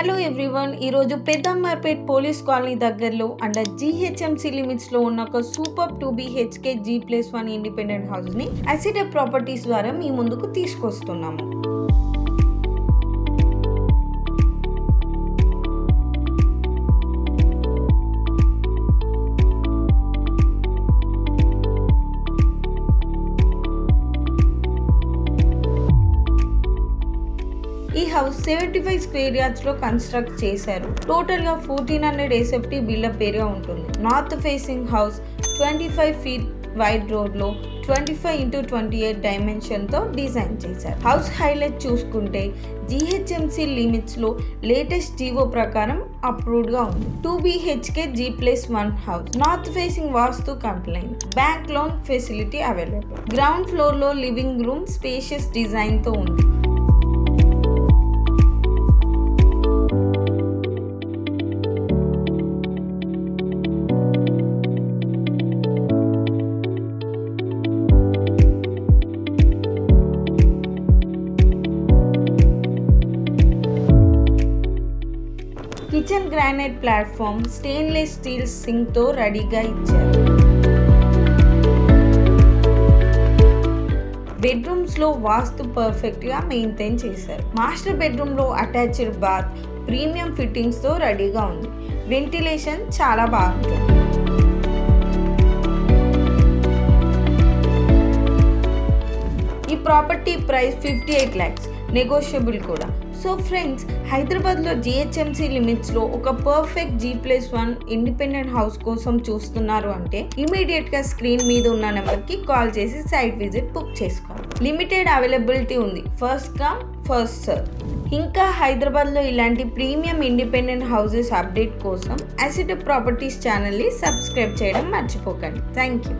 Hello everyone, ఈరోజు పెద్దమ్మార్పేట్ police colony దగ్గరలో under GHMC limits లో ఉన్న ఒక super 2 BHK G+1 independent house ని అసిడెప్ ప్రాపర్టీస్ ద్వారా మీ ముందుకు తీసుకొస్తున్నాము. ఈ హౌస్ 75 స్క్వేర్ యార్డ్స్ లో కన్స్ట్రక్ట్ చేశారు. టోటల్ గా 1400 SFT బిల్డప్ ఏరియా ఉంటుంది. North facing house 25 feet wide road లో 25x28 డైమెన్షన్ తో డిజైన్ చేశారు. హౌస్ హైలైట్ చూసుకుంటే GHMC లిమిట్స్ లో లేటెస్ట్ జీవో ప్రకారం అప్రూవ్డ్ గా ఉంది. 2 BHK G+1 house, north facing vastu compliant, bank loan facility available. Ground floor లో లివింగ్ రూమ్ స్పేషియస్ డిజైన్ తో ఉంది. Kitchen granite platform, stainless steel sync తో రెడీగా ఇచ్చారు. బెడ్రూమ్స్ లో వాస్తు పర్ఫెక్ట్ గా మెయింటైన్ చేశారు. మాస్టర్ బెడ్రూమ్ లో అటాచ్డ్ బాత్, ప్రీమియం ఫిట్టింగ్స్ తో రెడీగా ఉంది. వెంటిలేషన్ చాలా బాగుంటుంది. ఈ ప్రాపర్టీ ప్రైస్ 58 lakhs, నెగోషియబుల్ కూడా. సో ఫ్రెండ్స్, హైదరాబాద్లో GHMC లిమిట్స్లో ఒక పర్ఫెక్ట్ G+1 ఇండిపెండెంట్ హౌస్ కోసం చూస్తున్నారు అంటే ఇమీడియట్గా స్క్రీన్ మీద ఉన్న నెంబర్కి కాల్ చేసి సైట్ విజిట్ బుక్ చేసుకోండి. లిమిటెడ్ అవైలబిలిటీ ఉంది. First come first serve. ఇంకా హైదరాబాద్లో ఇలాంటి ప్రీమియం ఇండిపెండెంట్ హౌసెస్ అప్డేట్ కోసం అసిడెప్ ప్రాపర్టీస్ ఛానల్ని సబ్స్క్రైబ్ చేయడం మర్చిపోకండి. Thank you.